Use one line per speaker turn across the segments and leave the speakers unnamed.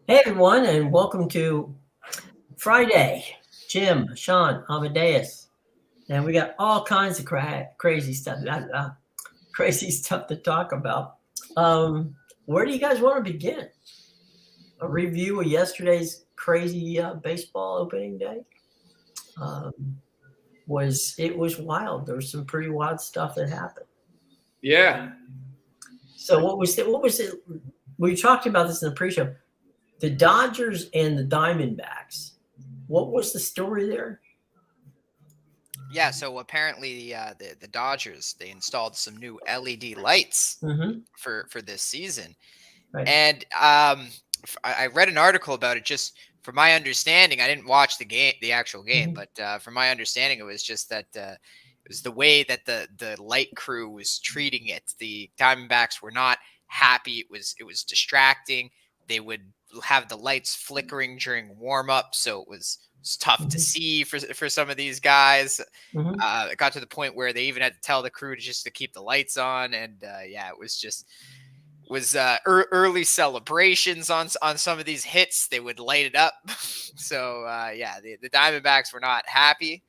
Hey everyone, and welcome to Friday. Jim, Sean, Amadeus, and we got all kinds of crazy stuff, crazy stuff to talk about. Where do you guys want to begin? A review of yesterday's crazy baseball opening day. Um, was wild. There was some pretty wild stuff that happened.
Yeah.
So what was it? What was it? We talked about this in the pre-show. The Dodgers and the Diamondbacks. What was the story there?
Yeah, so apparently the Dodgers they installed some new LED lights
Mm-hmm.
for this season,
Right.
and I read an article about it. Just from my understanding, I didn't watch the actual game,
Mm-hmm.
but from my understanding, it was just that it was the way that the light crew was treating it. The Diamondbacks were not happy. It was distracting. They would have the lights flickering during warm up, so it was tough to
Mm-hmm.
see for some of these guys.
Mm-hmm.
It got to the point where they even had to tell the crew to keep the lights on, and yeah, it was just was early celebrations on some of these hits. They would light it up. So yeah, the Diamondbacks were not happy.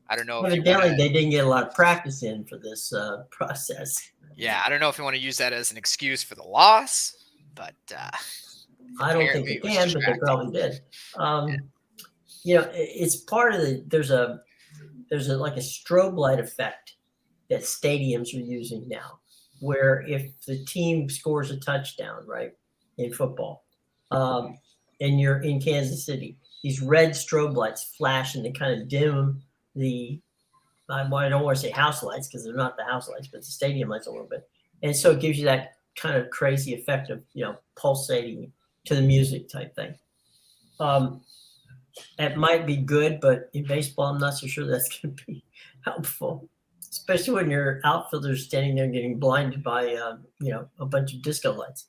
I don't know if you want
Evidently,
to.
they didn't get a lot of practice in for this process.
Yeah, I don't know if you want to use that as an excuse for the loss, but
I don't think
apparently
they
it was
can, but they
distracting.
probably did. It's part of the. There's a like a strobe light effect that stadiums are using now, where if the team scores a touchdown, right, in football, um, and you're in Kansas City, these red strobe lights flash and they kind of dim the I don't want to say house lights because they're not the house lights, but the stadium lights a little bit. And so it gives you that kind of crazy effect of, pulsating to the music type thing. Um, it might be good, but in baseball, I'm not so sure that's going to be helpful, especially when your outfielder's standing there getting blinded by, a bunch of disco lights.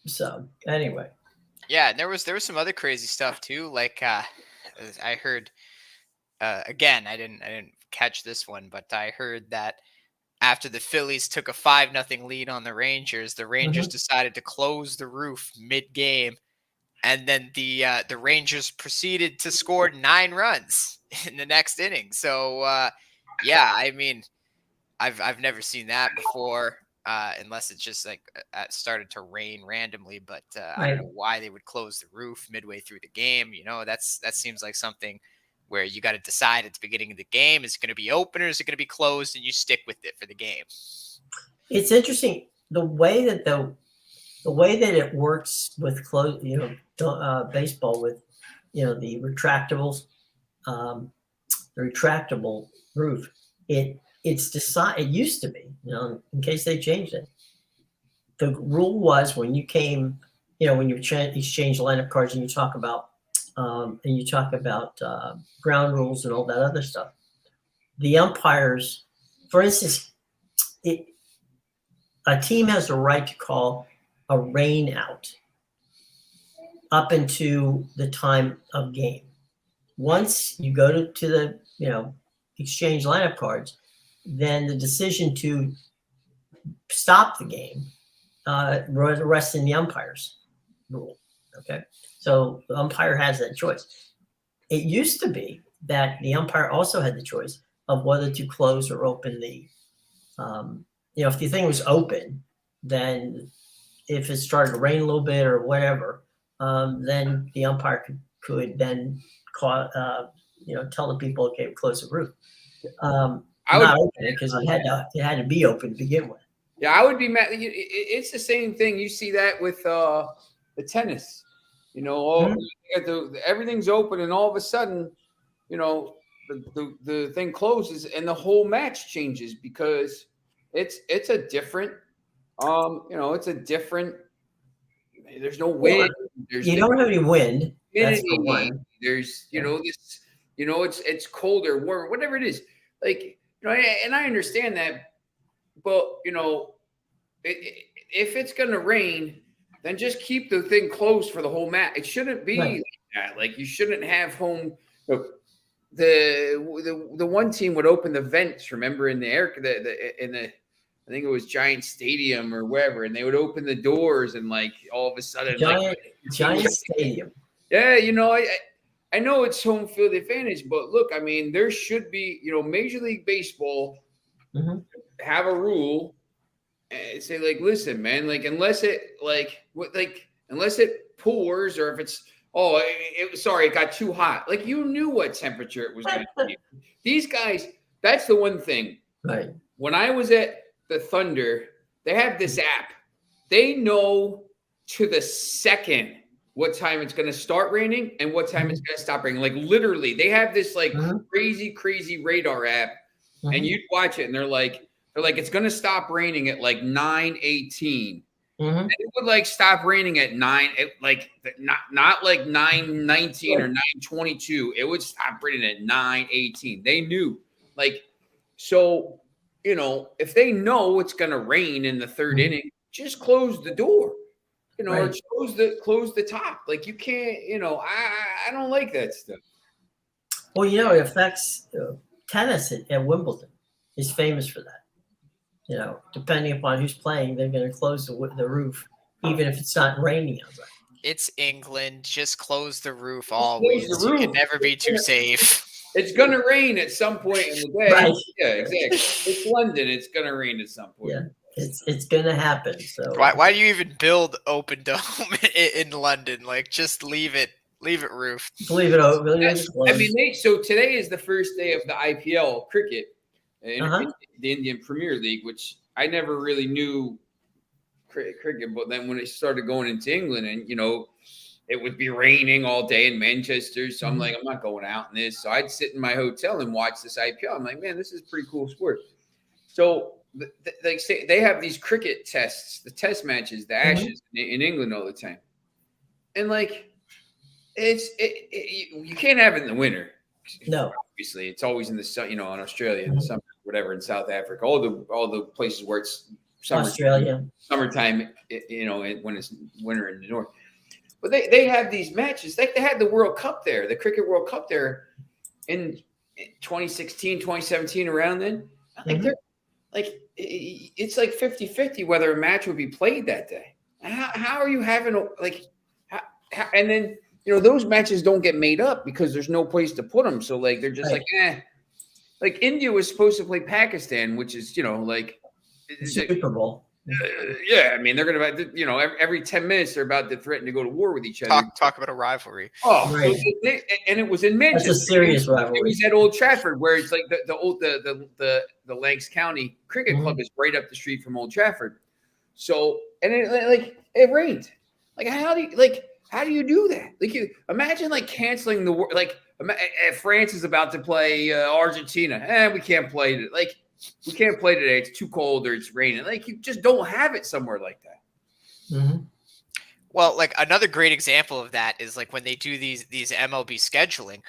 So anyway.
Yeah, and there was some other crazy stuff too. Like I heard again, I didn't catch this one, but I heard that after the Phillies took a 5-0 lead on the Rangers
Mhm.
decided to close the roof mid-game, and then the Rangers proceeded to score 9 runs in the next inning. So yeah, I mean, I've never seen that before, unless it's just like started to rain randomly. But I don't
Right.
know why they would close the roof midway through the game. That seems like something where you got to decide at the beginning of the game: is it going to be open or is it going to be closed, and you stick with it for the game.
It's interesting the way that it works with baseball with the retractable roof. It's decided. It used to be, in case they changed it. The rule was when you came, when you exchange lineup cards and you talk about ground rules and all that other stuff. The umpires, for instance, it, a team has the right to call a rain out up into the time of game. Once you go to the exchange lineup cards, then the decision to stop the game rests in the umpire's rule. Okay, so the umpire has that choice. It used to be that the umpire also had the choice of whether to close or open the. If the thing was open, then if it started to rain a little bit or whatever, then the umpire could then tell the people, okay, close the roof.
I would.
Not open it because it had to be open to begin with.
Yeah, I would be mad. It's the same thing. You see that with the tennis.
Mhm.
Everything's open, and all of a sudden, the thing closes, and the whole match changes because it's a different. It's a different. There's no
Well,
wind. There's
you
the
don't have any wind. That's for
humidity.
one.
There's
Yeah.
this. It's colder, warmer, whatever it is. Like and I understand that, but if it's going to rain, then just keep the thing closed for the whole match. It shouldn't be
Right.
like that. Like you shouldn't have home. The one team would open the vents. Remember in the air, I think it was Giant Stadium or wherever, and they would open the doors and like all of a sudden,
Giant Stadium.
Yeah, I know it's home field advantage, but look, I mean, there should be, Major League Baseball have a rule and say, like, listen, man, like, unless it pours or if it's, it got too hot. Like, you knew what temperature it was going to be. These guys, that's the one thing.
Right.
When I was at the Thunder, they have this app. They know to the second what time it's going to start raining and what time it's going to stop raining. Like, literally, they have this like crazy radar app, and you'd watch it, and they're like, it's going to stop raining at like 9:18. And it would like stop raining at not like 9:19 or 9:22. It would stop raining at 9:18. They knew, like, so if they know it's going to rain in the third inning, just close the door. Or close the top. Like, you can't, I don't like that stuff.
Well, it affects tennis at Wimbledon. Is famous for that. Depending upon who's playing, they're going to close the roof, even if it's not raining outside.
It's England. Just close the roof always. You can never be too safe.
It's going to rain at some point in the day. Right. Yeah, exactly. It's London. It's going to rain at some point.
Yeah. It's gonna happen. So
why do you even build open dome in London? Like, just leave it roofed.
Leave it open.
I mean, so today is the first day of the IPL cricket, the Indian Premier League, which I never really knew cricket. But then when it started going into England, and it would be raining all day in Manchester, so I'm like, I'm not going out in this. So I'd sit in my hotel and watch this IPL. I'm like, man, this is a pretty cool sport. So they say they have these cricket tests, the test matches, the Ashes in England all the time, and like you can't have it in the winter.
No,
obviously it's always in the sun. In Australia, in the summer, whatever, in South Africa, all the places where it's summertime, when it's winter in the north. But they have these matches. They had the World Cup there, the Cricket World Cup there in 2016, 2017, around then. I think they're like, it's like 50-50 whether a match would be played that day. How are you having and then, those matches don't get made up because there's no place to put them. So like, they're just like India was supposed to play Pakistan, which is,
Super Bowl.
Yeah, I mean, they're going to, every 10 minutes, they're about to threaten to go to war with each other.
Talk about a rivalry.
Oh, right. And it was in Manchester.
That's a serious rivalry.
It was at Old Trafford, where it's like the Lancs County Cricket Club is right up the street from Old Trafford. So, and it rained. Like, how do you do that? Like, you imagine canceling the war. Like, France is about to play Argentina. We can't play it. Like, we can't play today. It's too cold or it's raining. Like, you just don't have it somewhere like that.
Well, like, another great example of that is like when they do these MLB scheduling.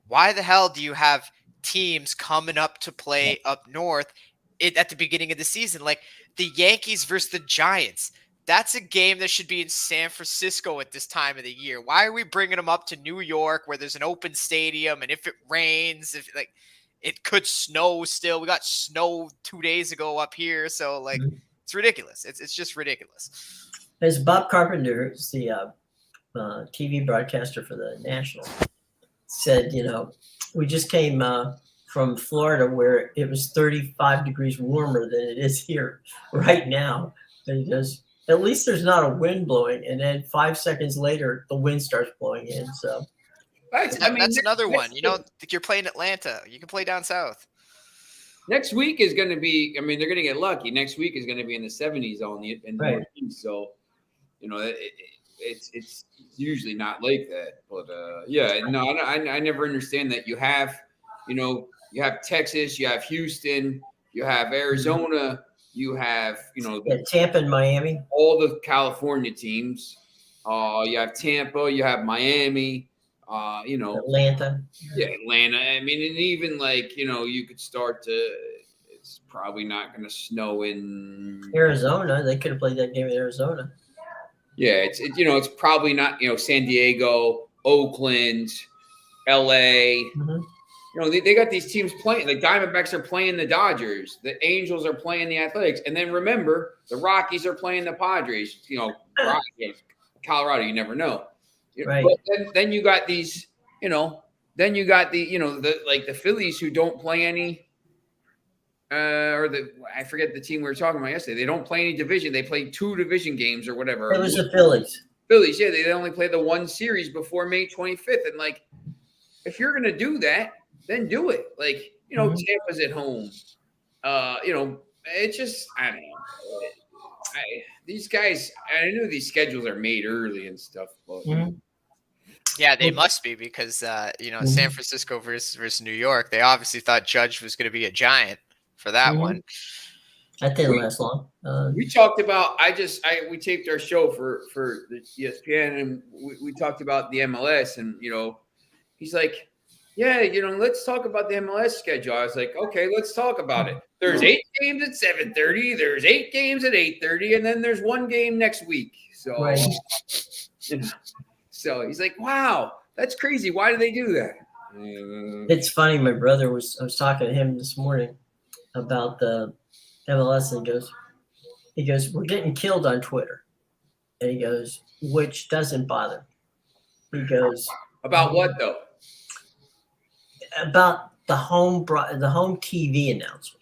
Why the hell do you have teams coming up to play up north at the beginning of the season? Like the Yankees versus the Giants. That's a game that should be in San Francisco at this time of the year. Why are we bringing them up to New York where there's an open stadium, and if it rains, it could snow still. We got snow 2 days ago up here. So, like, it's ridiculous. It's just ridiculous.
As Bob Carpenter, who's the TV broadcaster for the National, said, we just came from Florida where it was 35 degrees warmer than it is here right now. And he goes, at least there's not a wind blowing. And then 5 seconds later, the wind starts blowing in. So.
That's another one. You're playing Atlanta. You can play down south.
Next week is going to be. I mean, they're going to get lucky. Next week is going to be in the 70s in the Northeast. So, it's usually not like that. But I never understand that. You have Texas, you have Houston, you have Arizona, you have
Tampa and Miami,
all the California teams. You have Tampa, you have Miami.
Atlanta.
Yeah, Atlanta. I mean, and even you could start to. It's probably not going to snow in
Arizona. They could have played that game in Arizona.
Yeah, it's probably not. San Diego, Oakland, LA. they got these teams playing. The Diamondbacks are playing the Dodgers. The Angels are playing the Athletics. And then remember, the Rockies are playing the Padres. Colorado, you never know.
Right.
But then you got these, then you got the Phillies who don't play any, I forget the team we were talking about yesterday. They don't play any division. They play 2 division games or whatever.
It was the Phillies.
Phillies, yeah. They only play the 1 series before May 25th. And if you're going to do that, then do it. Tampa's at home. It's just, I don't know. These guys, I know these schedules are made early and stuff, but
yeah, they must be because San Francisco versus New York, they obviously thought Judge was going to be a giant for that one.
That didn't last long.
We talked about. We taped our show for the ESPN, and we talked about the MLS, and he's like, yeah, let's talk about the MLS schedule. I was like, okay, let's talk about it. There's 8 games at 7:30. There's 8 games at 8:30, and then there's 1 game next week. So,
Right.
So he's like, wow, that's crazy. Why do they do that?
It's funny. My brother I was talking to him this morning about the MLS, and he goes, we're getting killed on Twitter, and he goes, which doesn't bother me. He goes,
About what though?
About the home TV announcers.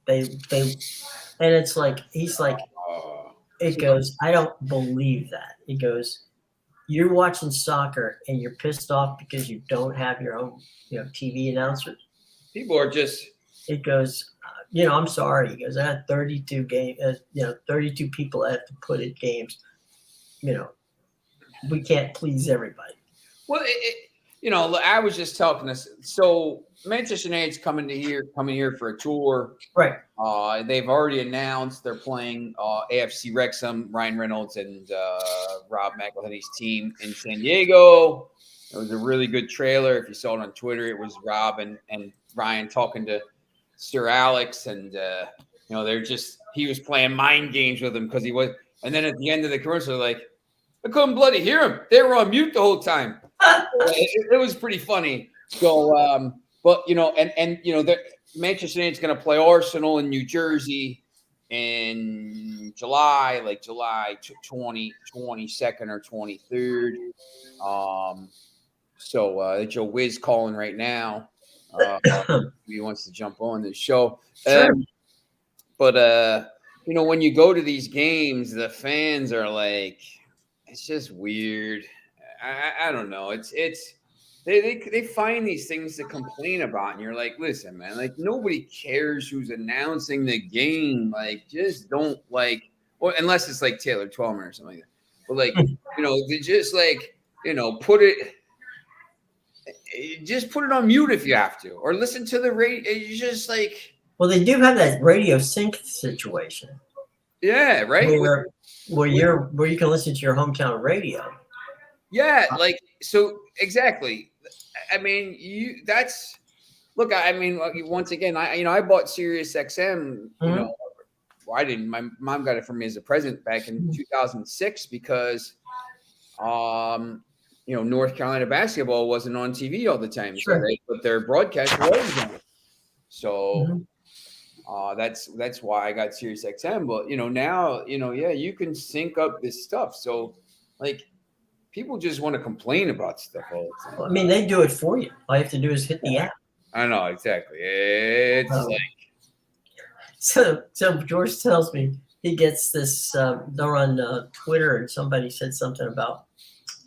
They and it's like he's like, it goes, I don't believe that. He goes, you're watching soccer and you're pissed off because you don't have your own TV announcers.
People are just.
It goes, I'm sorry. He goes, I had 32 games. 32 people I have to put at games. We can't please everybody.
Well, I was just talking this. So Manchester United's coming here for a tour.
Right.
They've already announced they're playing AFC Wrexham, Ryan Reynolds, and Rob McElhenney's team in San Diego. It was a really good trailer. If you saw it on Twitter, it was Rob and Ryan talking to Sir Alex, and he was playing mind games with him because he was. And then at the end of the commercial, they're like, I couldn't bloody hear him. They were on mute the whole time. It was pretty funny. So, the Manchester United's going to play Arsenal in New Jersey in July, like July 22nd or 23rd. So Joe Wiz calling right now. He wants to jump on the show.
Sure.
When you go to these games, the fans are like, it's just weird. I don't know. They find these things to complain about, and you're like, listen, man, like nobody cares who's announcing the game. Like, just don't unless it's like Taylor Twellman or something like that. But they just put it on mute if you have to, or listen to the radio. It's just like.
Well, they do have that radio sync situation.
Yeah, right.
Where you can listen to your hometown radio.
Yeah, so exactly. I mean, once again, I bought Sirius XM. I didn't. My mom got it for me as a present back in 2006 because, North Carolina basketball wasn't on TV all the time,
Sure.
So they put their broadcast was on. So. That's why I got Sirius XM. But now you can sync up this stuff. So people just want to complain about stuff all the time.
Well, I mean, they do it for you. All you have to do is hit the app.
I know exactly. It's
So George tells me he gets this. They're on Twitter, and somebody said something about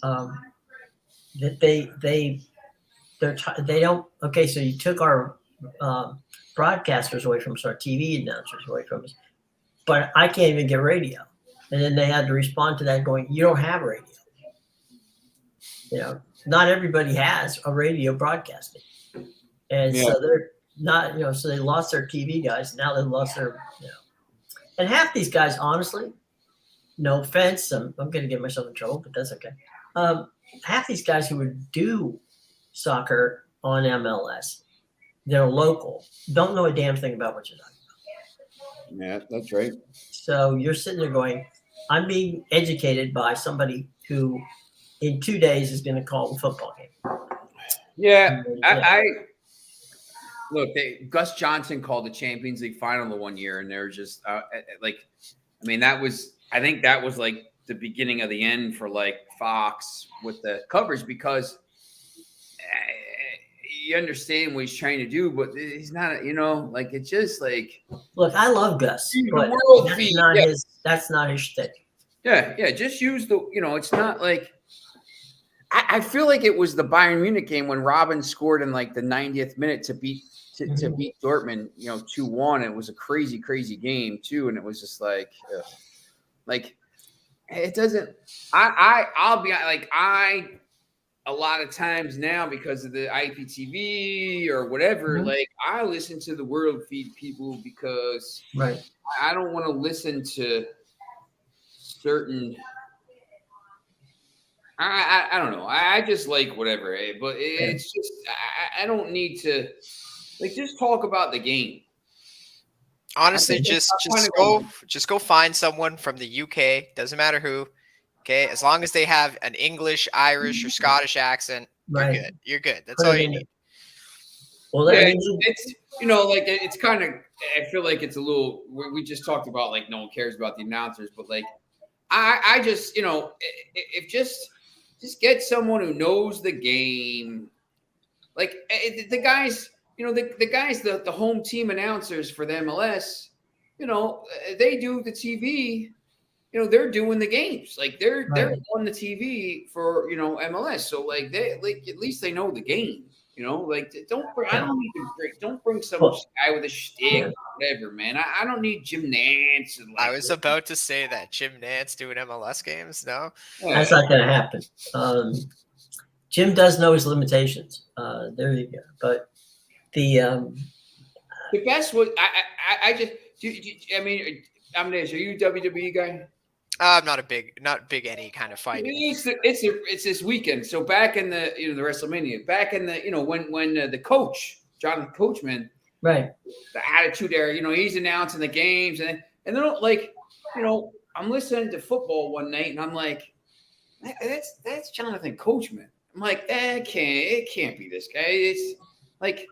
that they don't. Okay, so you took our broadcasters away from us, our TV announcers away from us, but I can't even get radio. And then they had to respond to that going, you don't have radio. Not everybody has a radio broadcasting. And so they're not, so they lost their TV guys. Now they lost their, and half these guys, honestly, no offense, I'm going to get myself in trouble, but that's okay. Half these guys who would do soccer on MLS, they're local, don't know a damn thing about what you're talking about.
Yeah, that's right.
So you're sitting there going, I'm being educated by somebody who in 2 days is going to call the football game.
Yeah,
Yeah.
I look. Gus Johnson called the Champions League final the one year, and they're just like, I mean, I think that was like the beginning of the end for like Fox with the coverage because you understand what he's trying to do, but he's not. Like it's just like
Look, I love Gus,
the
but
world
that's
feed.
not
Yeah,
his. That's not his shtick.
yeah. Just use the. It's not like. I feel like it was the Bayern Munich game when Robin scored in like the 90th minute to beat Dortmund, 2-1. It was a crazy, crazy game too, and it was just like, it doesn't. I'll be like a lot of times now because of the IPTV or whatever. Like I listen to the world feed people because
Right.
I don't want to listen to certain. I don't know. I just like whatever, but it's just I don't need to just talk about the game.
Honestly, just go find someone from the UK. Doesn't matter who. Okay, as long as they have an English, Irish, or Scottish accent, you're good. You're good. That's all you need.
Well,
yeah, it's like it's kind of. I feel like it's a little. We just talked about like no one cares about the announcers, but like I just if just get someone who knows the game. Like the guys, the guys, the home team announcers for the MLS, they do the TV. They're doing the games. Like they're on the TV for MLS. So like they at least they know the game. Like I don't need to don't bring some guy with a shtick or whatever, man. I don't need Jim Nance. And
I was about to say that Jim Nance doing MLS games. No,
that's not going to happen. Jim does know his limitations. There you go. But the
best was I just I mean Amadeus, are you a WWE guy?
I'm not big any kind of fighting.
It's this weekend. So back in the the WrestleMania, back in the when the coach Jonathan Coachman,
right,
the Attitude Era, he's announcing the games and then like I'm listening to football one night and I'm like, that's Jonathan Coachman. I'm like, it can't be this guy. It's like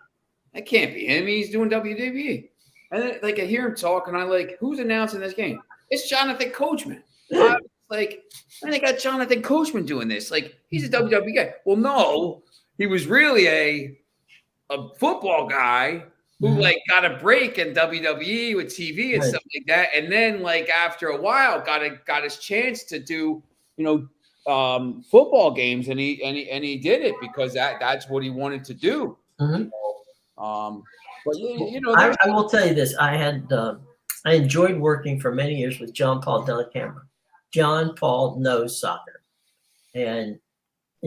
that can't be him. He's doing WWE. And then like I hear him talk and I like, who's announcing this game? It's Jonathan Coachman. Like, I think I got Jonathan Coachman doing this. Like, he's a WWE guy. Well, no, he was really a football guy who like got a break in WWE with TV and stuff like that. And then like after a while got his chance to do, football games and he did it because that's what he wanted to do. But
I will tell you this. I enjoyed working for many years with John Paul Delacamera. John Paul knows soccer, and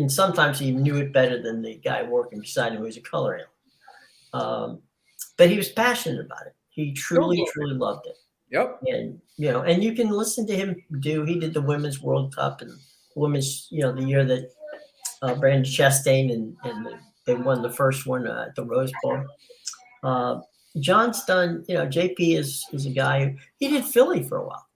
sometimes he knew it better than the guy working beside him who was a color analyst. But he was passionate about it. He truly loved it.
Yep.
And and you can listen to him he did the Women's World Cup and women's, the year that Brandon Chastain and they won the first one at the Rose Bowl. John's done, JP is a guy. He did Philly for a while.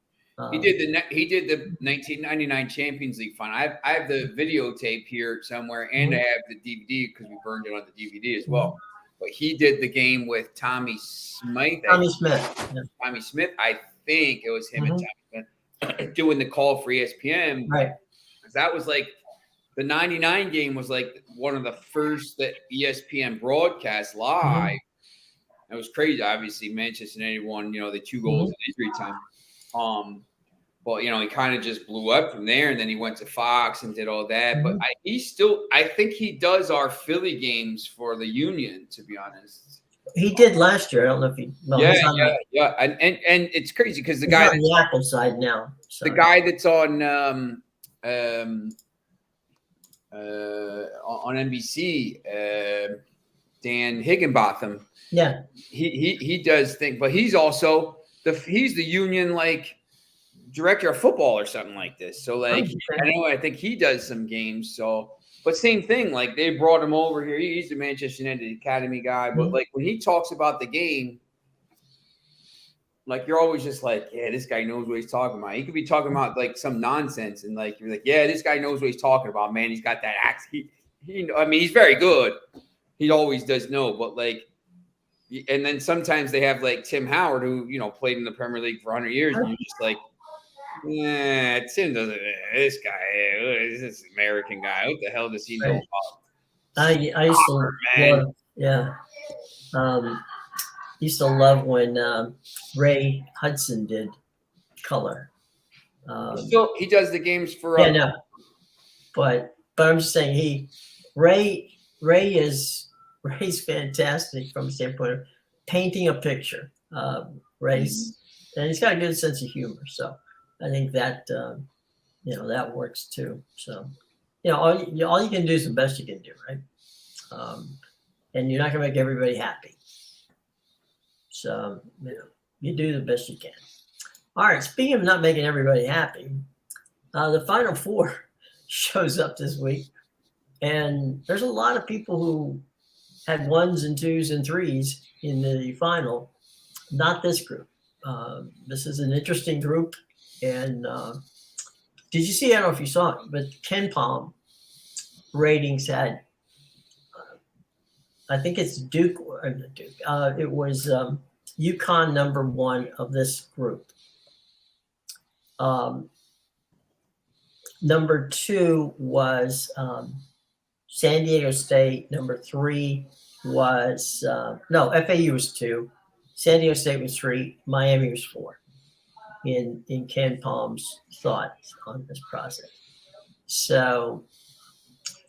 He did the 1999 Champions League final. I have the videotape here somewhere, and I have the DVD because we burned it on the DVD as well. But he did the game with Tommy Smith.
Tommy Smith.
Tommy Smith. I think it was him and Tommy Smith doing the call for ESPN.
Right.
Because that was like the 99 game was like one of the first that ESPN broadcast live. It was crazy. Obviously, Manchester United won, the 2 goals in injury time. But he kind of just blew up from there, and then he went to Fox and did all that. But I think he does our Philly games for the Union. To be honest,
he did last year. I don't know if he. No,
yeah. And it's crazy because the
he's
guy
on the Apple side now. So.
The guy that's on NBC, Dan Higginbotham.
Yeah,
he does things, but he's also he's the Union like director of football or something like this. So like I think he does some games. So, but same thing. Like they brought him over here. He's the Manchester United Academy guy. But like when he talks about the game, like you're always just like, yeah, this guy knows what he's talking about. He could be talking about like some nonsense, and like you're like, yeah, this guy knows what he's talking about, man. He's got that accent. I mean, he's very good. He always does know, but like, and then sometimes they have like Tim Howard, who played in the Premier League for 100 years, and you're just like, yeah, Tim doesn't. This guy, this American guy, what the hell does he know
Right.
about?
I used to
man.
love, yeah. Used to love when Ray Hudson did color.
Still, he does the games for.
Yeah, no, but I'm just saying Ray's fantastic from the standpoint of painting a picture. Ray's and he's got a good sense of humor, so I think that that works too. So all you can do is the best you can do, right? And you're not gonna make everybody happy. So you do the best you can. All right. Speaking of not making everybody happy, the Final Four shows up this week, and there's a lot of people who had 1s and 2s and 3s in the final. Not this group. This is an interesting group, and did you see? I don't know if you saw it, but Ken Palm ratings had. I think it's Duke. Or Duke. It was UConn #1 of this group. Number 2 was San Diego State. Number 3 was FAU was 2. San Diego State was 3. Miami was 4. In Ken Palm's thoughts on this process. So,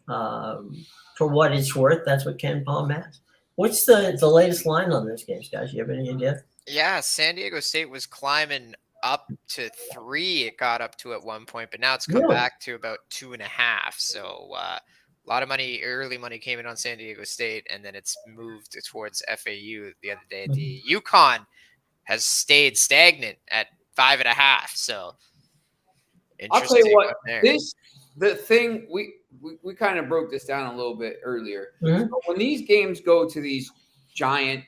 for what it's worth, that's what Ken Palm has. What's the latest line on those games, guys? You have any idea?
Yeah, San Diego State was climbing up to 3. It got up to at one point, but now it's come back to about 2.5. So a lot of money, early money came in on San Diego State, and then it's moved towards FAU the other day. The UConn has stayed stagnant at 5.5. So
I'll tell you what, the thing we kind of broke this down a little bit earlier.
Mm-hmm.
When these games go to these giant,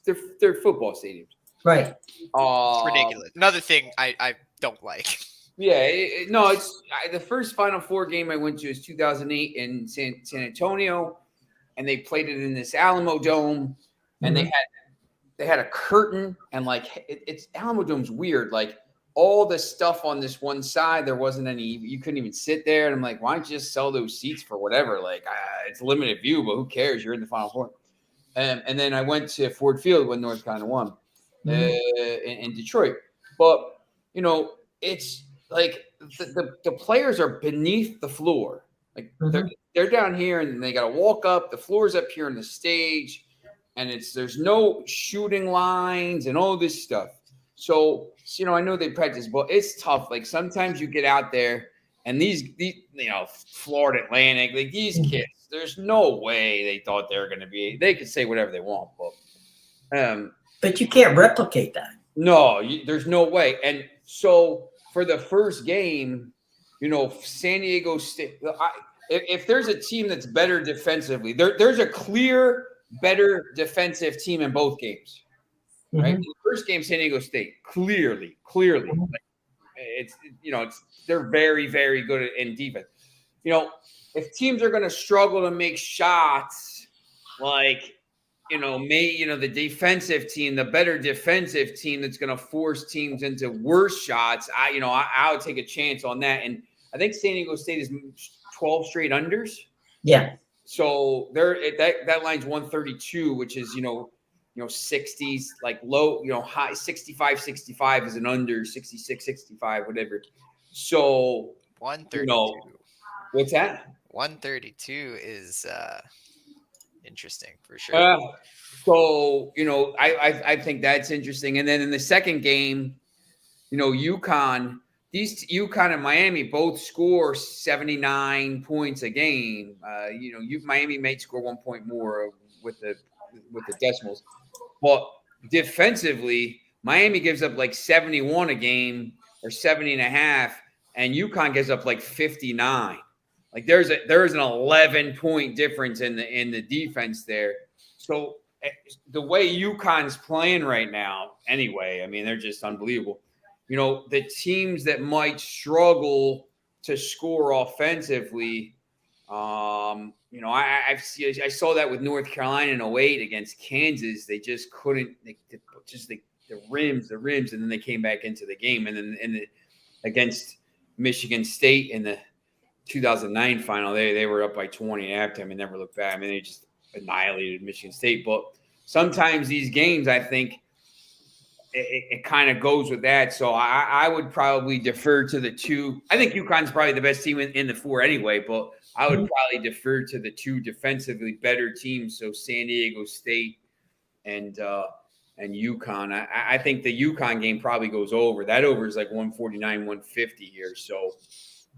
they're football stadiums.
Right.
It's ridiculous. Another thing I don't like.
Yeah, it's the first Final Four game I went to is 2008 in San Antonio, and they played it in this Alamo Dome, and they had a curtain, and like it's Alamo Dome's weird. Like all the stuff on this one side, there wasn't any. You couldn't even sit there, and I'm like, why don't you just sell those seats for whatever? Like it's limited view, but who cares? You're in the Final Four. And then I went to Ford Field when North Carolina won in Detroit. But it's like the players are beneath the floor. Like they're down here, and they got to walk up. The floor's up here on the stage, and there's no shooting lines and all this stuff. So I know they practice, but it's tough. Like sometimes you get out there, and these Florida Atlantic, like these kids. There's no way they thought they were going to be. They could say whatever they want,
but you can't replicate that.
No, there's no way. And so for the first game, San Diego State. If there's a team that's better defensively, there's a clear better defensive team in both games. Right? In the first game, San Diego State clearly. They're very, very good in defense. If teams are going to struggle to make shots, like, the defensive team, the better defensive team that's going to force teams into worse shots, I would take a chance on that. And I think San Diego State is 12 straight unders.
Yeah.
So that line's 132, which is, 60s, like low, high 65 is an under, 66, 65, whatever. So
132.
What's that?
132 is interesting for sure.
So I think that's interesting. And then in the second game, UConn and Miami both score 79 points a game. Miami may score 1 point more with the decimals, but defensively, Miami gives up like 71 a game or 70.5, and UConn gives up like 59. Like there's an 11-point difference in the defense there. So the way UConn's playing right now, anyway, I mean, they're just unbelievable. The teams that might struggle to score offensively, I saw that with North Carolina in 08 against Kansas. They just couldn't. The rims, and then they came back into the game, and then against Michigan State in the 2009 final, they were up by 20 at halftime and never looked back. I mean, they just annihilated Michigan State. But sometimes these games, I think, it kind of goes with that. So I would probably defer to the two. I think UConn's probably the best team in the four anyway, but I would probably defer to the two defensively better teams. So San Diego State and UConn. I think the UConn game probably goes over. That over is like 149, 150 here. So,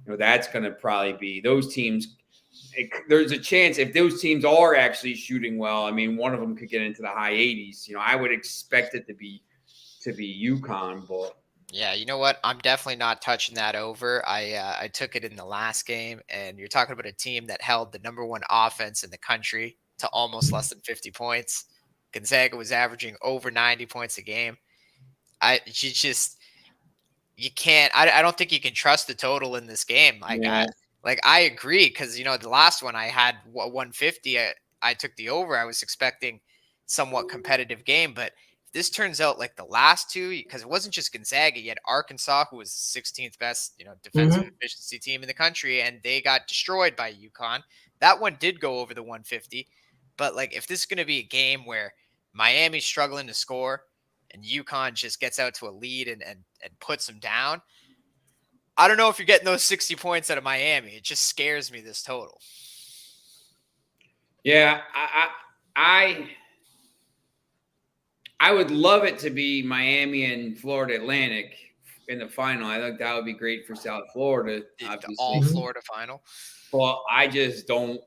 that's going to probably be those teams. There's a chance if those teams are actually shooting well. I mean, one of them could get into the high 80s. I would expect it to be UConn, but
yeah, you know what? I'm definitely not touching that over. I took it in the last game, and you're talking about a team that held the number one offense in the country to almost less than 50 points. Gonzaga was averaging over 90 points a game. You can't. I don't think you can trust the total in this game. I agree, because the last one I had 150. I took the over. I was expecting somewhat competitive game, but this turns out like the last two, because it wasn't just Gonzaga. You had Arkansas, who was 16th best, defensive efficiency team in the country, and they got destroyed by UConn. That one did go over the 150. But like, if this is going to be a game where Miami's struggling to score and UConn just gets out to a lead and puts them down, I don't know if you're getting those 60 points out of Miami. It just scares me, this total.
Yeah, I would love it to be Miami and Florida Atlantic in the final. I think that would be great for South Florida.
The all Florida final.
Well, I just don't.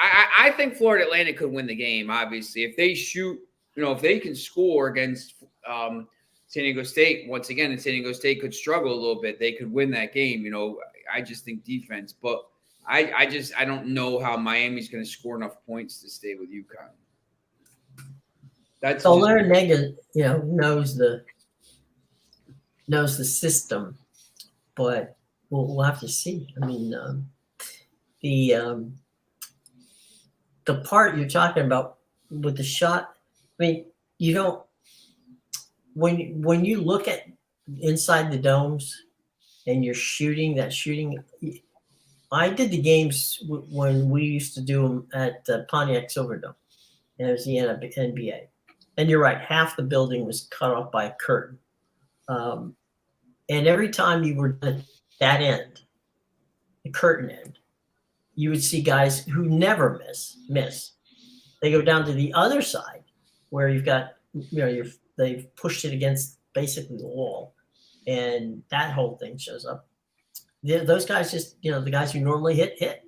I think Florida Atlantic could win the game, obviously. If they shoot, if they can score against San Diego State, once again, and San Diego State could struggle a little bit, they could win that game. I just think defense. But I don't know how Miami's going to score enough points to stay with UConn. That's
so Larinaga, knows the system, but we'll have to see. I mean, the part you're talking about with the shot, I mean, you don't, when you look at inside the domes and you're shooting, I did the games when we used to do them at Pontiac Silverdome, and it was the NBA. And you're right, half the building was cut off by a curtain. And every time you were at that end, the curtain end, you would see guys who never miss. They go down to the other side where you've got, they've pushed it against basically the wall, and that whole thing shows up. Those guys just, the guys who normally hit.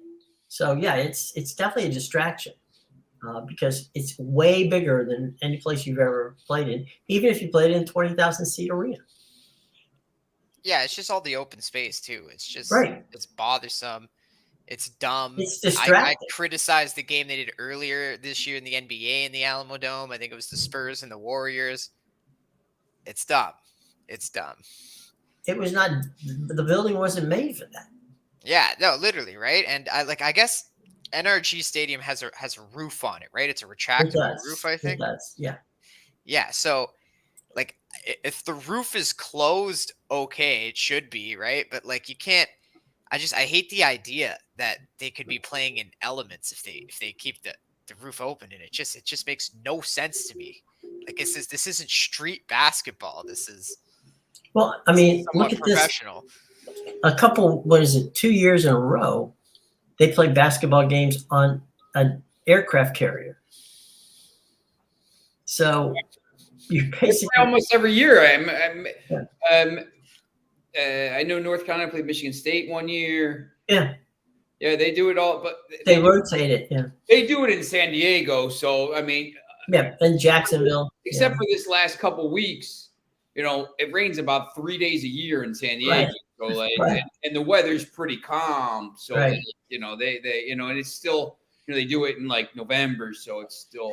So yeah, it's definitely a distraction because it's way bigger than any place you've ever played in, even if you played in a 20,000 seat arena.
Yeah, it's just all the open space too. It's just
right.
It's bothersome. It's dumb.
It's distracting.
I criticized the game they did earlier this year in the NBA in the Alamo Dome. I think it was the Spurs and the Warriors. It's dumb. It's dumb.
It was not. The building wasn't made for that.
Yeah, no, literally, right? And I guess NRG Stadium has a roof on it, right? It's a retractable roof, I think.
It does. Yeah.
Yeah. So, like, if the roof is closed, okay, it should be, right? But like, you can't. I hate the idea that they could be playing in elements if they keep the roof open, and it just makes no sense to me. Like, this isn't street basketball. This is.
Well, I mean, look at
professional.
This. A couple, 2 years in a row, they played basketball games on an aircraft carrier. So you basically
almost every year. I know North Carolina played Michigan State one year.
Yeah.
Yeah, they do it all, but
they rotate it. Yeah.
They do it in San Diego. So, I mean.
Yeah, in Jacksonville.
Except for this last couple weeks, it rains about 3 days a year in San Diego. Right. So, and the weather's pretty calm. So,
right.
they and it's still, they do it in like November. So it's still.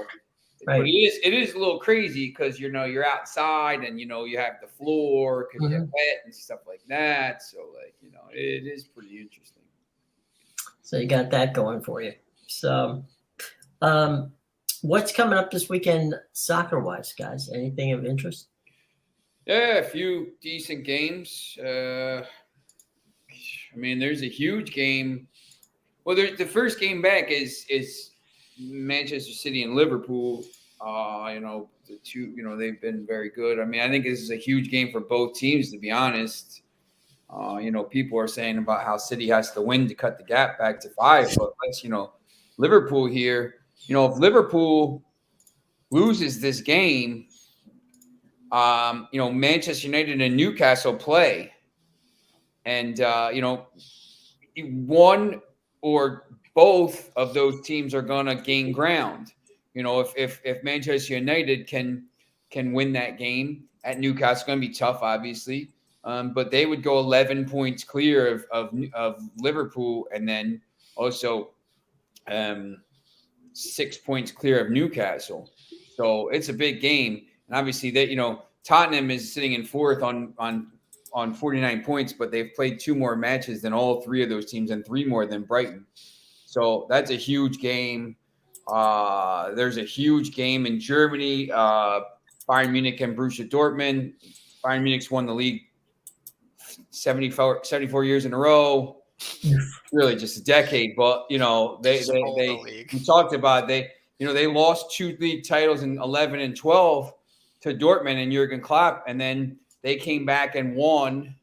Right.
But it is a little crazy because you're outside and you have the floor because you have wet and stuff like that. So it is pretty interesting.
So you got that going for you. So, what's coming up this weekend, soccer-wise, guys? Anything of interest?
Yeah, a few decent games. I mean, there's a huge game. Well, the first game back is Manchester City and Liverpool. The two. They've been very good. I mean, I think this is a huge game for both teams, to be honest. People are saying about how City has to win to cut the gap back to 5, but Liverpool here. If Liverpool loses this game, Manchester United and Newcastle play, and one or both of those teams are going to gain ground. If Manchester United can win that game at Newcastle, it's going to be tough, obviously. But they would go 11 points clear of Liverpool, and then also 6 points clear of Newcastle. So it's a big game, and obviously that Tottenham is sitting in 4th on 49 points, but they've played 2 more matches than all 3 of those teams and 3 more than Brighton. So that's a huge game. There's a huge game in Germany. Bayern Munich and Borussia Dortmund. Bayern Munich's won the league 74 years in a row. Really just a decade, but we talked about they lost 2 league titles in 11 and 12 to Dortmund and Jurgen Klopp, and then they came back and won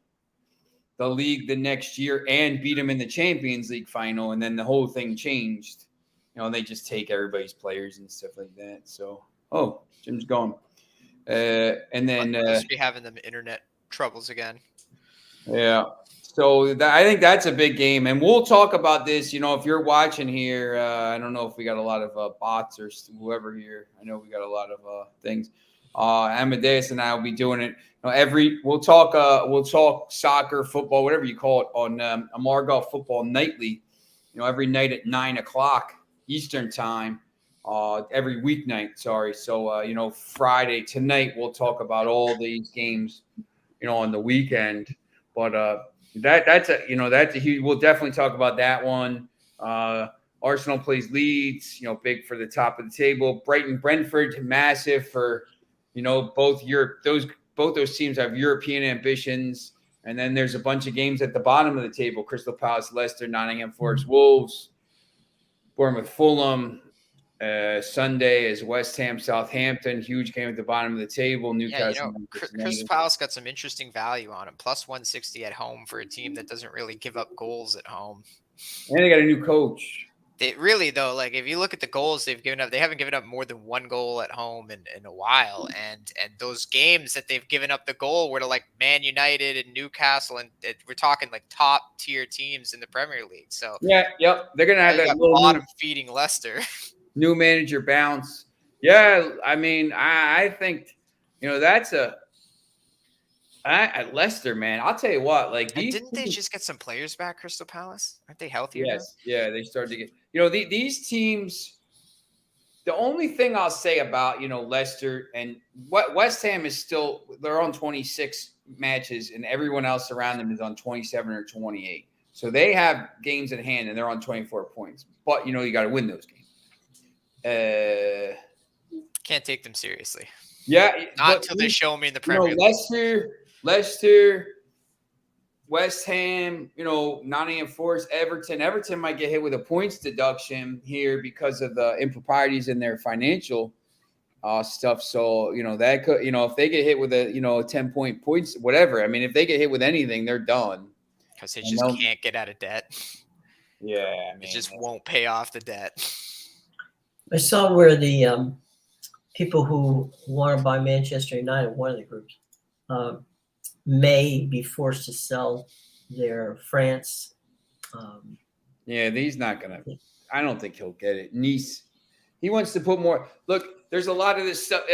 the league the next year and beat them in the Champions League final, and then the whole thing changed. They just take everybody's players and stuff like that. So, Jim's gone. And then
must be having them internet troubles again.
Yeah. So I think that's a big game, and we'll talk about this. If you're watching here, I don't know if we got a lot of bots or whoever here. I know we got a lot of things. Amadeus and I will be doing it. We'll talk soccer, football, whatever you call it, on Amargol Football Nightly. Every night at 9:00 Eastern time. Every weeknight. Sorry. So Friday tonight we'll talk about all these games. On the weekend, but that's a huge. We'll definitely talk about that one. Arsenal plays Leeds. Big for the top of the table. Brighton, Brentford, massive for both Europe. Both those teams have European ambitions, and then there's a bunch of games at the bottom of the table: Crystal Palace, Leicester, Nottingham Forest, Wolves, Bournemouth, Fulham. Sunday is West Ham, Southampton. Huge game at the bottom of the table. Newcastle.
Crystal Palace got some interesting value on them. Plus 160 at home for a team that doesn't really give up goals at home.
And they got a new coach.
They really, though, like if you look at the goals they've given up, they haven't given up more than 1 goal at home in a while. And those games that they've given up the goal were to like Man United and Newcastle, and we're talking like top tier teams in the Premier League. So
they're gonna have that
bottom feeding Leicester.
New manager bounce. Yeah, I mean, I think that's at Leicester, man. I'll tell you what, like
didn't they just get some players back, Crystal Palace? Aren't they healthier?
Yes, yeah, they started to get these teams. The only thing I'll say about Leicester and what West Ham is they're on 26 matches, and everyone else around them is on 27 or 28. So they have games in hand, and they're on 24 points. But you got to win those games.
Can't take them seriously.
Yeah,
not until they show me in the Premier League.
Leicester, West Ham, Nottingham Forest, Everton. Everton might get hit with a points deduction here because of the improprieties in their financial stuff. So that could if they get hit with a 10-point points, whatever. I mean, if they get hit with anything, they're done
because they just can't get out of debt.
Yeah,
it just won't pay off the debt.
I saw where the people who want to buy Manchester United, one of the groups, may be forced to sell their France.
He's not going to – I don't think he'll get it. Nice. He wants to put more – look, there's a lot of this stuff,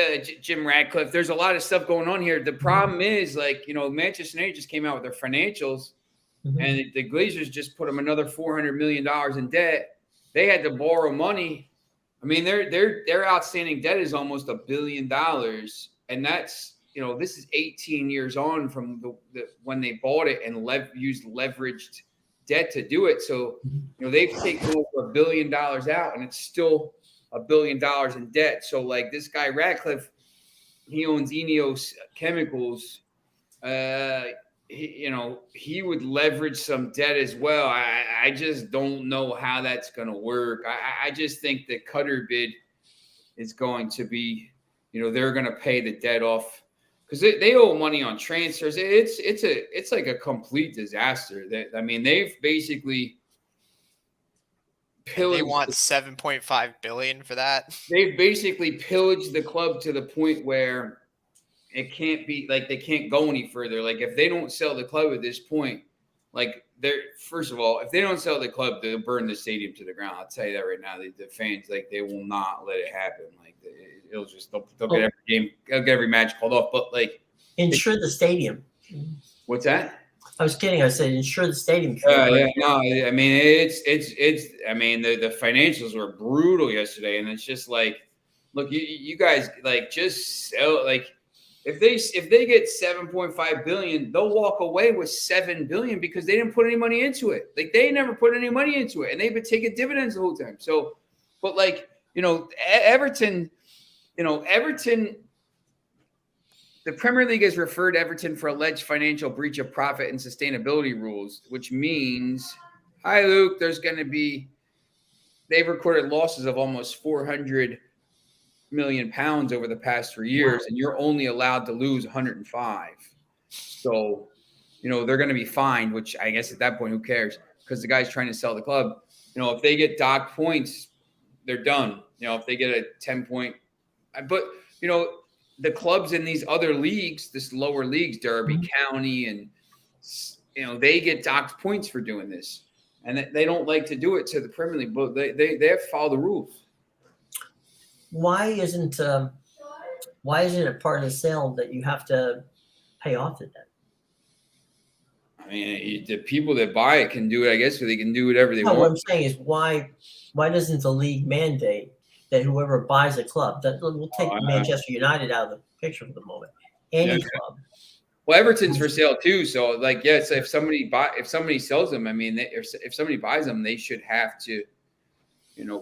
Jim Radcliffe, there's a lot of stuff going on here. The problem is, Manchester United just came out with their financials, and the Glazers just put them another $400 million in debt. They had to borrow money. I mean, their outstanding debt is almost $1 billion, and that's this is 18 years on from the when they bought it and used leveraged debt to do it. So, they've taken over $1 billion out, and it's still $1 billion in debt. So, like this guy Ratcliffe, he owns Eneos Chemicals. He would leverage some debt as well. I just don't know how that's going to work. I just think the Qatar bid is going to be, they're going to pay the debt off because they owe money on transfers. It's like a complete disaster. They've basically pillaged.
They want $7.5 billion for that.
They've basically pillaged the club to the point where it can't be like they can't go any further. Like if they don't sell the club at this point, like first of all, if they don't sell the club, they'll burn the stadium to the ground. I'll tell you that right now. The fans, like, they will not let it happen. Like it'll just they'll get every game, they'll get every match called off. But like
insure the stadium.
What's that?
I was kidding. I said insure the stadium.
Yeah, no. I mean, it's. I mean, the financials were brutal yesterday, and it's just like, look, you guys like just sell like. If they get $7.5 billion, they'll walk away with $7 billion because they didn't put any money into it. Like they never put any money into it, and they've been taking dividends the whole time. So, but like Everton, the Premier League has referred Everton for alleged financial breach of profit and sustainability rules, which means, hi Luke, they've recorded losses of almost 400 million pounds over the past 3 years, and you're only allowed to lose 105. So, they're going to be fined, which I guess at that point, who cares? Because the guy's trying to sell the club. If they get docked points, they're done. If they get a 10-point, but the clubs in these other leagues, this lower leagues, Derby County, and they get docked points for doing this, and they don't like to do it to the Premier League, but they have to follow the rules.
Why isn't it part of the sale that you have to pay off the debt?
I mean, the people that buy it can do it, I guess, so they can do whatever they want.
What I'm saying is, why doesn't the league mandate that whoever buys a club, that we'll take Manchester United out of the picture for the moment, any club.
Well, Everton's for sale too, so like, yes, if somebody sells them, I mean, if somebody buys them, they should have to.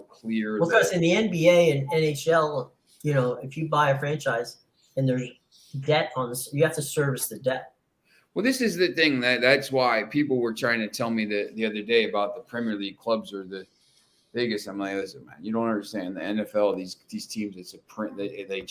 Clear.
Because in the NBA and NHL, if you buy a franchise and there's debt on this, you have to service the debt.
Well, this is the thing that's why people were trying to tell me the other day about the Premier League clubs or the biggest. I'm like, listen, man, you don't understand the NFL. These teams, it's a print. They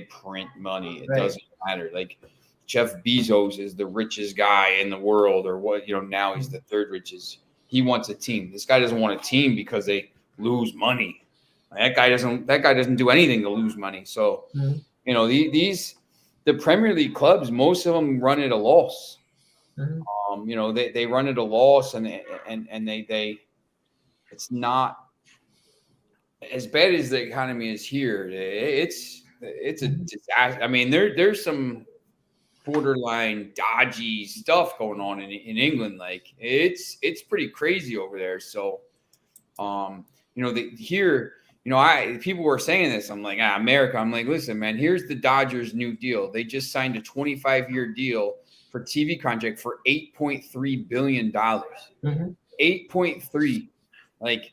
print money. It doesn't matter. Like Jeff Bezos is the richest guy in the world, or what? Now he's the third richest. He wants a team. This guy doesn't want a team because they lose money. That guy doesn't do anything to lose money. So, the Premier League clubs, most of them run at a loss. Mm-hmm. They run at a loss, and they it's not as bad as the economy is here. It's a disaster. I mean, there's some borderline dodgy stuff going on in England. Like it's pretty crazy over there. So, people were saying this. I'm like, America. I'm like, listen, man, here's the Dodgers' new deal. They just signed a 25-year deal for TV contract for $8.3 billion. Mm-hmm. 8.3. Like,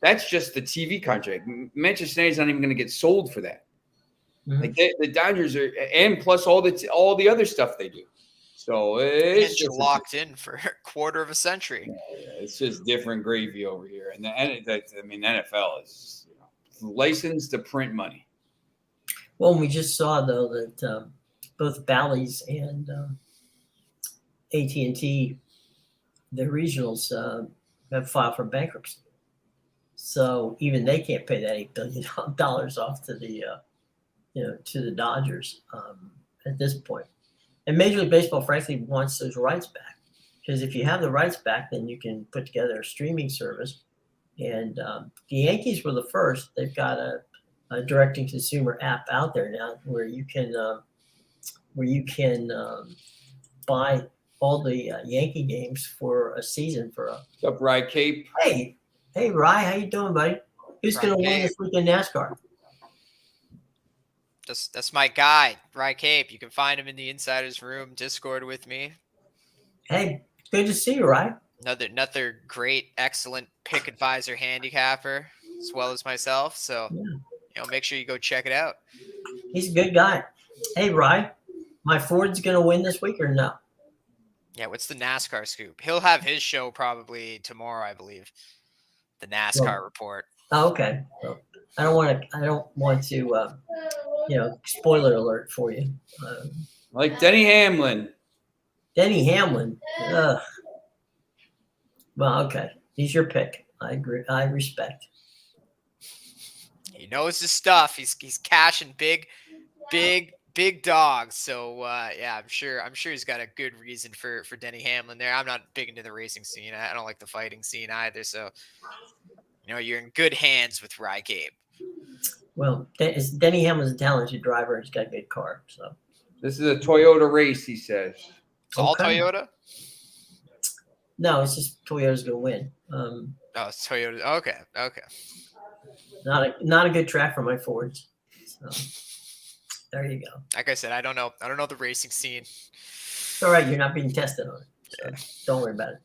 that's just the TV contract. Manchester United's not even going to get sold for that. Mm-hmm. Like the Dodgers are, and plus all the other stuff they do. So it's just
locked in for a quarter of a century.
Yeah, it's just different gravy over here. And NFL is licensed to print money.
Well, we just saw though that both Bally's and AT&T, the regionals, have filed for bankruptcy. So even they can't pay that $8 billion off to the to the Dodgers at this point. And Major League Baseball, frankly, wants those rights back. Because if you have the rights back, then you can put together a streaming service. And the Yankees were the first. They've got a direct-to-consumer app out there now where you can buy all the Yankee games for a season for a.
What's up, Rye Cape?
Hey, Rye, how you doing, buddy? Who's going to win this week in NASCAR?
That's my guy, Rye Cape. You can find him in the Insiders Room Discord with me.
Hey, good to see you, right?
Another great, excellent pick advisor handicapper, as well as myself. So,
Yeah.
make sure you go check it out.
He's a good guy. Hey, Rye, my Ford's going to win this week or no?
Yeah, what's the NASCAR scoop? He'll have his show probably tomorrow, I believe. The NASCAR
Well,
report.
Oh, okay. Well, I don't want to, spoiler alert for you.
Like Denny Hamlin.
Denny Hamlin. Ugh. Well, okay. He's your pick. I agree. I respect.
He knows his stuff. He's cashing big dogs. So yeah, I'm sure he's got a good reason for Denny Hamlin there. I'm not big into the racing scene. I don't like the fighting scene either. So you're in good hands with Rye Gabe.
Well, Denny Hamlin's a talented driver. He's got a good car. So
This is a Toyota race, he says.
It's all
Okay.
Toyota?
No, it's just Toyota's going to win.
Oh, it's Toyota. Okay.
Not a good track for my Fords. So there you go.
Like I said, I don't know the racing scene.
It's all right. You're not being tested on it. So don't worry about it.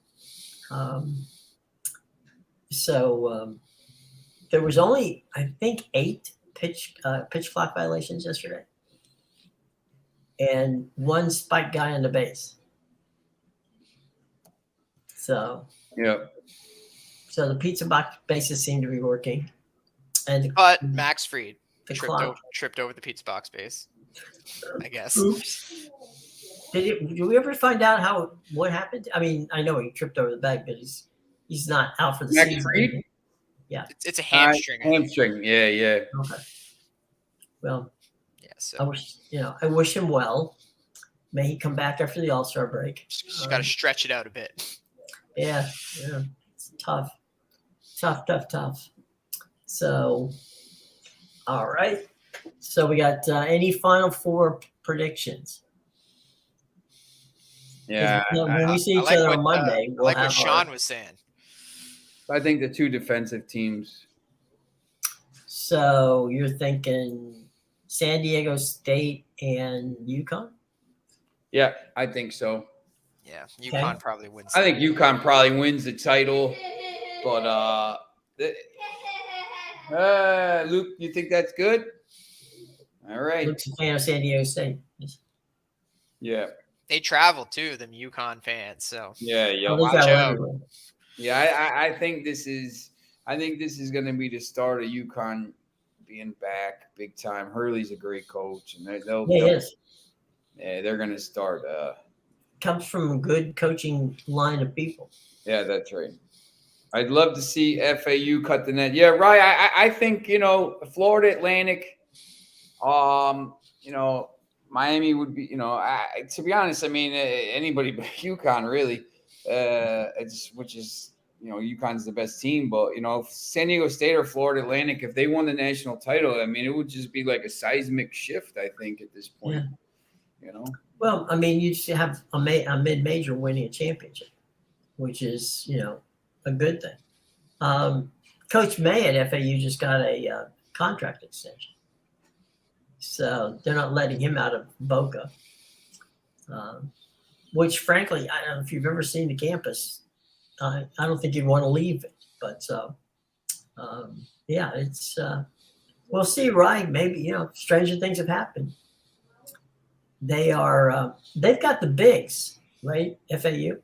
There was only, I think, 8 pitch clock violations yesterday, and 1 spike guy on the base. So
Yeah.
So the pizza box bases seem to be working, and
But Max Fried
the clock.
tripped over the pizza box base, I guess.
Oops. Did we ever find out what happened? I mean, I know he tripped over the bag, but he's not out for the
Max
season.
Fried?
Yeah, it's a hamstring.
Hamstring. Yeah.
Okay. Well,
yeah. So
I wish him well. May he come back after the All-Star break.
just got to stretch it out a bit.
Yeah. It's tough. So, all right. So we got any Final Four predictions?
Yeah.
When we see each
like
other
what,
on Monday, we'll
like
have
what Sean was saying.
I think the 2 defensive teams.
So you're thinking San Diego State and UConn?
Yeah, I think so.
Yeah, UConn probably wins.
I think UConn probably wins the title, but Luke, you think that's good? All right.
Luke's a fan of San Diego State.
Yeah.
They travel too, them UConn fans. So
Yeah.
Oh, they
watch
travel
out.
everywhere.
Yeah, I think this is going to be the start of UConn being back big time. Hurley's a great coach, and
He is.
Yeah, they're going to start.
Comes from a good coaching line of people.
Yeah, that's right. I'd love to see FAU cut the net. Yeah, right. I think Florida Atlantic. Miami would be. To be honest, I mean anybody but UConn really. Which is UConn's the best team, but if San Diego State or Florida Atlantic, if they won the national title, I mean it would just be like a seismic shift. I think at this point. Yeah.
Well, I mean, you should have a mid-major winning a championship, which is a good thing. Coach May at FAU just got a contract extension, so they're not letting him out of Boca. Which, frankly, I don't know if you've ever seen the campus. I don't think you'd want to leave it, but it's we'll see. Right? Maybe stranger things have happened. They've got the bigs, right? FAU.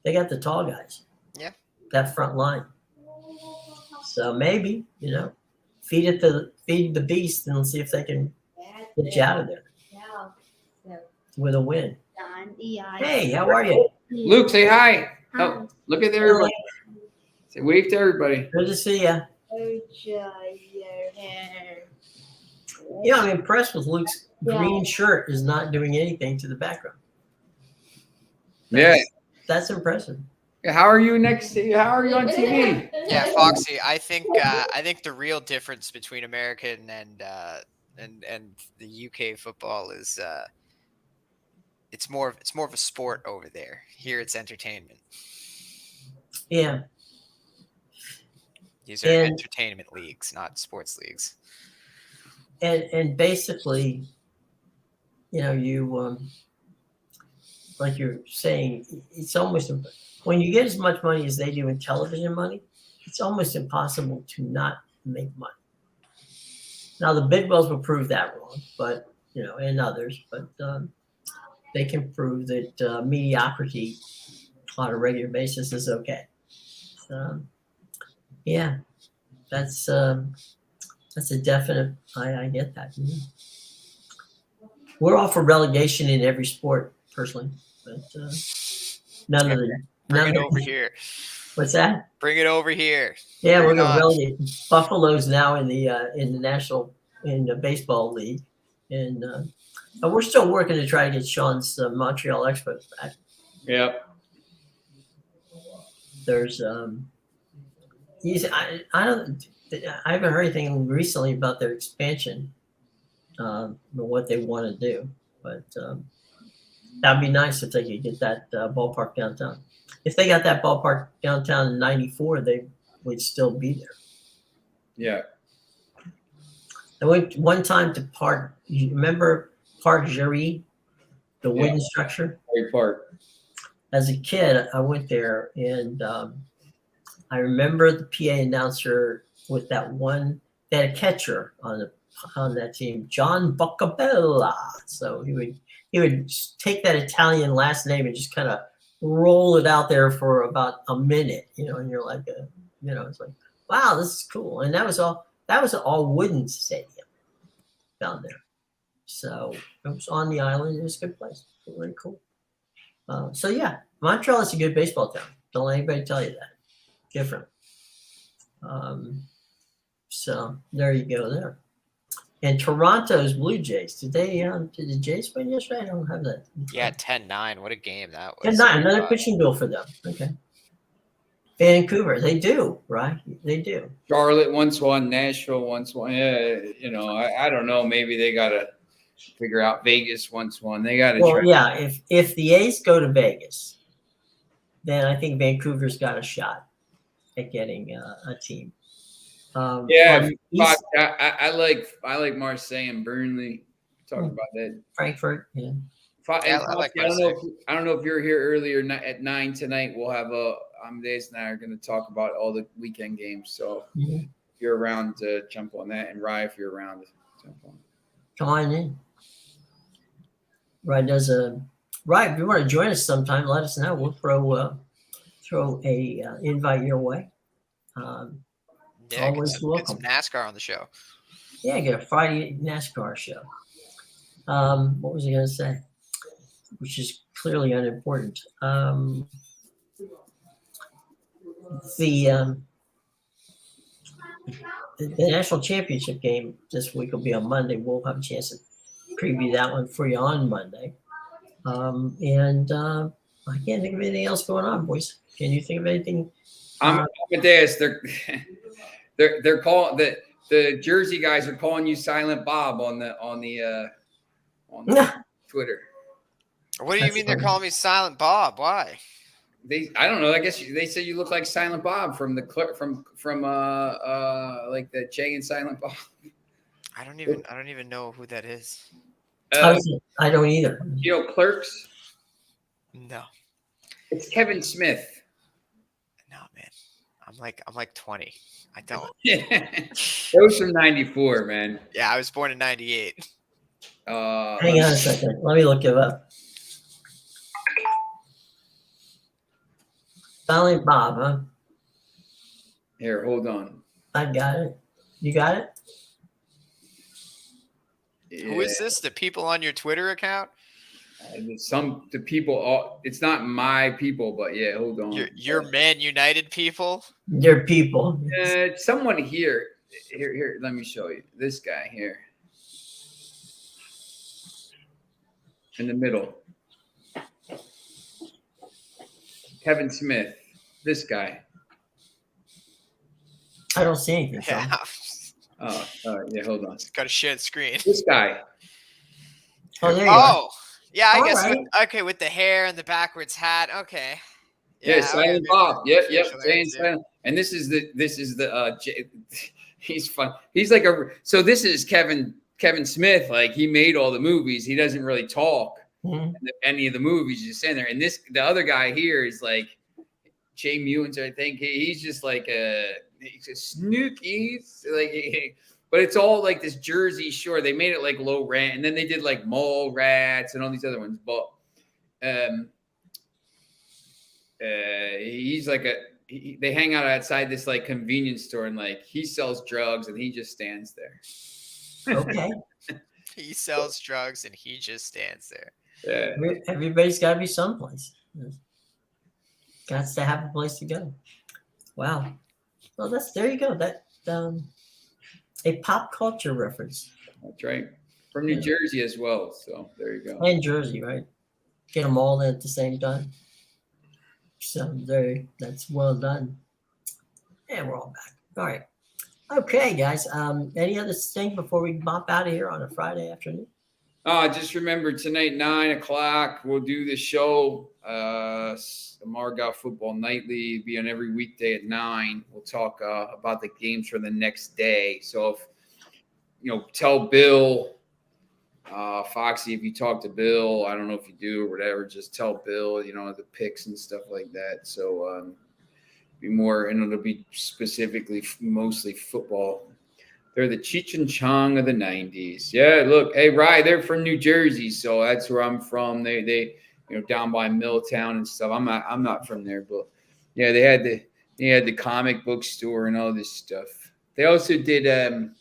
They got the tall guys.
Yeah.
That front line. So maybe feed the beast and see if they can get you out of there with a win. Hey, how are you?
Luke, say hi. Oh, look at everybody. Say wave to everybody.
Good to see you. I'm impressed with Luke's green shirt is not doing anything to the background. That's impressive.
How are you How are you on TV?
Yeah, Foxy. I think the real difference between American and the UK football is it's more of a sport over there. Here it's entertainment.
Yeah.
These are entertainment leagues, not sports leagues.
And basically, like you're saying, it's almost when you get as much money as they do in television money, it's almost impossible to not make money. Now the big wells will prove that wrong, but and others, but they can prove that mediocrity on a regular basis is okay. Yeah, that's a definite. I get that. We're all for relegation in every sport, personally, but none of the.
Bring it over here.
What's that?
Bring it over here.
Yeah,
Bring
we're
it
going to
on.
relegate. Buffalo's now in the baseball league, and we're still working to try to get Sean's Montreal Expos back.
Yep.
There's I haven't heard anything recently about their expansion, what they want to do, but that'd be nice if they could get that ballpark downtown. If they got that ballpark downtown in '94, they would still be there.
Yeah.
I went one time to Park. You remember Park Jarry, the wooden structure?
Great Park.
As a kid, I went there, and I remember the PA announcer with that one. They had a catcher on that team, John Boccabella. So he would take that Italian last name and just kind of roll it out there for about a minute, and you're like, it's like, wow, this is cool. And that was all wooden stadium down there. So it was on the island. It was a good place. Very cool. So yeah, Montreal is a good baseball town. Don't let anybody tell you that. Different. So there you go there. And Toronto's Blue Jays. Did the Jays win yesterday? I don't have that.
Yeah, 10-9. What a game that was.
10-9. Another pitching duel for them. Okay. Vancouver, they do, right? They do.
Charlotte once won. Nashville once won. Yeah, I don't know. Maybe they got to figure out. Vegas once won. They got to try.
Yeah, if the A's go to Vegas, then I think Vancouver's got a shot at getting a team.
I like Marseille and Burnley. Talking about that.
Frankfurt, yeah.
I like
I don't know if you're here earlier at 9 tonight. We'll have Amadeus and I are going to talk about all the weekend games. So if you're around to jump on that, and Rye, if you're around to jump on.
Come on in. Rye does Rye, if you want to join us sometime, let us know. We'll throw a invite your way. Always
get
welcome.
some NASCAR on the show.
Yeah, get a Friday NASCAR show. What was I going to say? Which is clearly unimportant. The national championship game this week will be on Monday. We'll have a chance to preview that one for you on Monday. And I can't think of anything else going on, boys. Can you think of anything?
Amadeus, they're calling the Jersey guys are calling you Silent Bob on the Twitter.
What do you mean they're calling me Silent Bob? Why?
I don't know. I guess they say you look like Silent Bob from like the Jay and Silent Bob.
I don't even know who that is.
I don't either.
Clerks?
No.
It's Kevin Smith.
No, man. I'm like 20. I don't.
That was from 94, man.
Yeah, I was born in 98.
Hang on a second. Let me look it up. Silent Bob, huh?
Here, hold on.
I got it. You got it?
Yeah.
Who is this? The people on your Twitter account?
The people. It's not my people, but yeah. Hold on.
Your Man United people.
They're people.
Someone here. Here. Let me show you. This guy here. In the middle. Kevin Smith. This guy.
I don't see anything.
Yeah.
Oh, yeah. Hold on.
Got to share the screen.
This guy.
Oh, there you go.
Yeah. I
All
guess.
right.
Okay, with the hair and the backwards hat. Okay.
Yeah, Silent Bob. Yep.
Yeah.
And this is the he's fun. He's like so this is Kevin Smith. Like he made all the movies. He doesn't really talk.
Mhm.
any of the movies just in there. And the other guy here is like Jay Mewins, I think. He's just like he's a snooky, like, but it's all like this Jersey Shore. They made it like low rent, and then they did like Mall Rats and all these other ones. But he's like they hang out outside this like convenience store, and like he sells drugs, and he just stands there.
Okay.
He sells drugs and he just stands there.
Yeah.
Everybody's got to be someplace. Got to have a place to go. Wow. Well, there you go. That a pop culture reference.
That's right. From New Jersey as well. So there you go.
And Jersey, right? Get them all in at the same time. So that's well done. And we're all back. All right. Okay, guys. Any other thing before we bop out of here on a Friday afternoon?
Just remember tonight, 9:00, we'll do the show. Margot Football Nightly, be on every weekday at 9. We'll talk about the games for the next day. So if tell Bill, Foxy, if you talk to Bill, I don't know if you do or whatever, just tell Bill, the picks and stuff like that. So be more, and it'll be specifically mostly football. They're the Cheech and Chong of the 90s. Yeah, look, hey, Rye, they're from New Jersey, so that's where I'm from. They down by Milltown and stuff. I'm not from there, but yeah, they had the comic book store and all this stuff. They also did the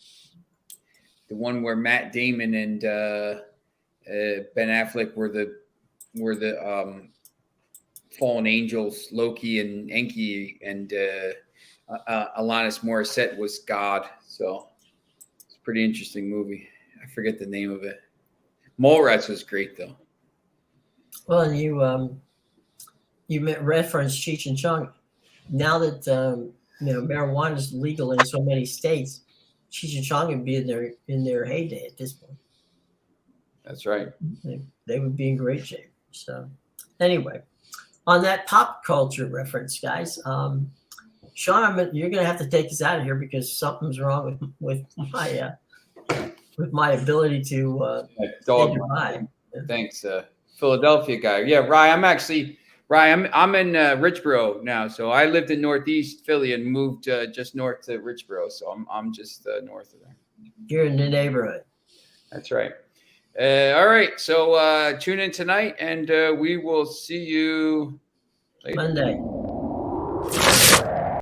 one where Matt Damon and Ben Affleck were the fallen angels, Loki and Enki, and Alanis Morissette was God. So it's a pretty interesting movie. I forget the name of it. Mallrats was great though.
Well, you referenced Cheech and Chong. Now that marijuana is legal in so many states, Cheech and Chong would be in their heyday at this point.
That's right.
They would be in great shape. So, anyway, on that pop culture reference, guys, Sean, you're going to have to take us out of here because something's wrong with my ability to
Dog. Thanks, Philadelphia guy. Yeah, Rye. I'm in Richboro now. So I lived in Northeast Philly and moved just north to Richboro. So I'm just north of there.
You're in the neighborhood.
That's right. All right. So tune in tonight, and we will see you later.
Monday.